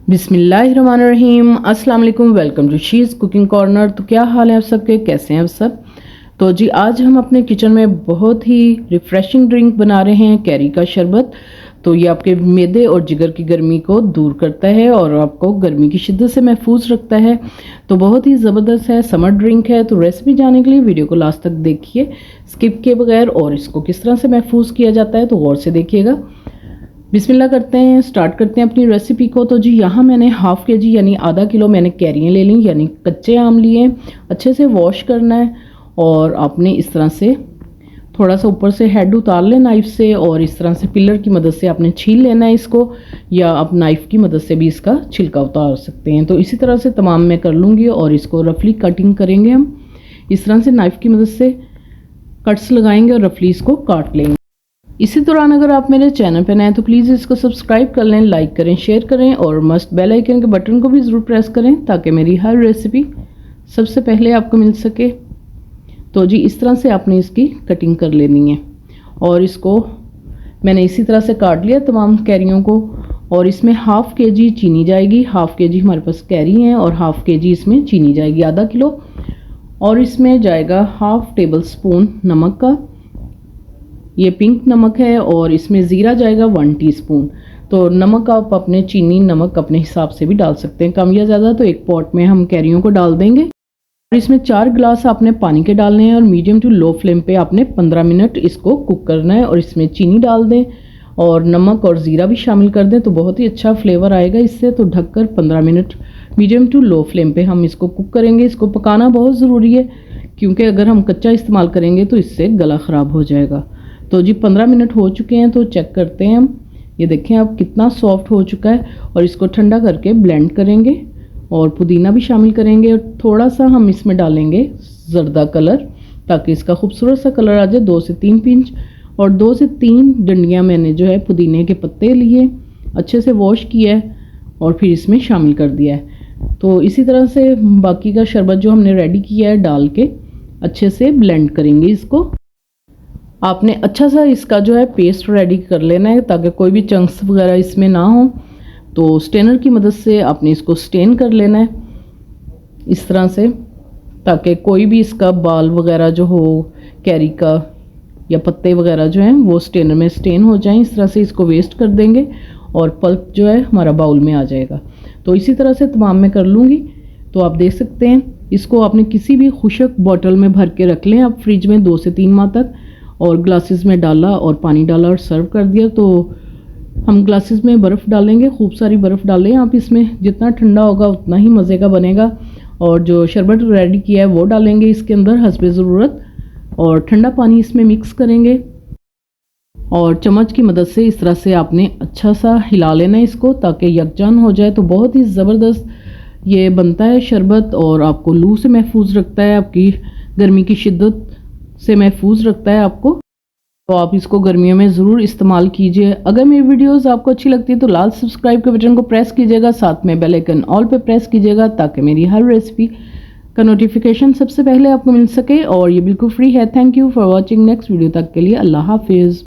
बिस्मिल्लाहिर्रहमानिर्रहीम, अस्सलाम वालेकुम। Welcome to she's cooking corner. तो क्या हाल है आप सबके, कैसे हैं आप सब। तो जी आज हम अपने किचन में बहुत ही रिफ़्रेशिंग ड्रिंक बना रहे हैं, कैरी का शरबत। तो ये आपके मैदे और जिगर की गर्मी को दूर करता है और आपको गर्मी की शिद्दत से महफूज रखता है। तो बहुत ही ज़बरदस्त है, समर ड्रिंक है। तो रेसिपी जानने के लिए वीडियो को लास्ट तक देखिए स्किप किए बगैर, और इसको किस तरह से महफूज किया जाता है तो गौर से देखिएगा। बिस्मिल्लाह करते हैं, स्टार्ट करते हैं अपनी रेसिपी को। तो जी यहाँ मैंने हाफ़ के जी यानी आधा किलो मैंने कैरियाँ ले ली, यानी कच्चे आम लिए। अच्छे से वॉश करना है और आपने इस तरह से थोड़ा सा ऊपर से हेड उतार लें नाइफ़ से, और इस तरह से पिलर की मदद से आपने छील लेना है इसको, या आप नाइफ़ की मदद से भी इसका छिलका उतार सकते हैं। तो इसी तरह से तमाम मैं कर लूँगी और इसको रफली कटिंग करेंगे हम। इस तरह से नाइफ़ की मदद से कट्स लगाएंगे और रफली इसको काट लेंगे। इसी दौरान अगर आप मेरे चैनल पर नए हैं तो प्लीज़ इसको सब्सक्राइब कर लें, लाइक करें, शेयर करें और मस्ट बेल आइकन के बटन को भी ज़रूर प्रेस करें ताकि मेरी हर रेसिपी सबसे पहले आपको मिल सके। तो जी इस तरह से आपने इसकी कटिंग कर लेनी है, और इसको मैंने इसी तरह से काट लिया तमाम कैरियों को। और इसमें हाफ़ के जी चीनी जाएगी, हाफ़ के जी हमारे पास कैरी हैं और हाफ़ के जी इसमें चीनी जाएगी, आधा किलो। और इसमें जाएगा हाफ़ टेबल स्पून नमक का, ये पिंक नमक है। और इसमें ज़ीरा जाएगा 1 टीस्पून। तो नमक आप अपने चीनी नमक अपने हिसाब से भी डाल सकते हैं, कम या ज़्यादा। तो एक पॉट में हम कैरियों को डाल देंगे और इसमें 4 गिलास आपने पानी के डालने हैं और मीडियम टू लो फ्लेम पे आपने 15 मिनट इसको कुक करना है। और इसमें चीनी डाल दें और नमक और ज़ीरा भी शामिल कर दें तो बहुत ही अच्छा फ्लेवर आएगा इससे। तो ढककर 15 minute medium to low flame पे हम इसको कुक करेंगे। इसको पकाना बहुत ज़रूरी है क्योंकि अगर हम कच्चा इस्तेमाल करेंगे तो इससे गला ख़राब हो जाएगा। तो जी 15 मिनट हो चुके हैं, तो चेक करते हैं हम। ये देखें अब कितना सॉफ्ट हो चुका है। और इसको ठंडा करके ब्लेंड करेंगे और पुदीना भी शामिल करेंगे, और थोड़ा सा हम इसमें डालेंगे जर्दा कलर ताकि इसका खूबसूरत सा कलर आ जाए। 2 से 3 पिंच और 2 से 3 डंडियाँ मैंने जो है पुदीने के पत्ते लिए, अच्छे से वॉश किया है और फिर इसमें शामिल कर दिया है। तो इसी तरह से बाकी का शरबत जो हमने रेडी किया है डाल के अच्छे से ब्लेंड करेंगे इसको। आपने अच्छा सा इसका जो है पेस्ट रेडी कर लेना है ताकि कोई भी चंक्स वगैरह इसमें ना हो। तो स्टेनर की मदद से आपने इसको स्टेन कर लेना है इस तरह से, ताकि कोई भी इसका बाल वगैरह जो हो कैरी का या पत्ते वगैरह जो हैं वो स्टेनर में स्टेन हो जाएं। इस तरह से इसको वेस्ट कर देंगे और पल्प जो है हमारा बाउल में आ जाएगा। तो इसी तरह से तमाम मैं कर लूँगी। तो आप देख सकते हैं इसको आपने किसी भी खुशक बॉटल में भर के रख लें आप फ्रिज में 2 से 3 माह तक, और ग्लासेस में डाला और पानी डाला और सर्व कर दिया। तो हम ग्लासेस में बर्फ़ डालेंगे, खूब सारी बर्फ़ डालें आप इसमें, जितना ठंडा होगा उतना ही मज़े का बनेगा। और जो शरबत रेडी किया है वो डालेंगे इसके अंदर हस्बे ज़रूरत, और ठंडा पानी इसमें मिक्स करेंगे और चम्मच की मदद से इस तरह से आपने अच्छा सा हिला लेना है इसको ताकि यकजान हो जाए। तो बहुत ही ज़बरदस्त ये बनता है शरबत, और आपको लू से महफूज रखता है, आपकी गर्मी की शिद्दत से महफूज रखता है आपको। तो आप इसको गर्मियों में ज़रूर इस्तेमाल कीजिए। अगर मेरी वीडियोस आपको अच्छी लगती है तो लाल सब्सक्राइब के बटन को प्रेस कीजिएगा, साथ में बेल आइकन ऑल पे प्रेस कीजिएगा ताकि मेरी हर रेसिपी का नोटिफिकेशन सबसे पहले आपको मिल सके। और ये बिल्कुल फ्री है। Thank you for watching. Next video तक के लिए अल्लाह हाफिज़।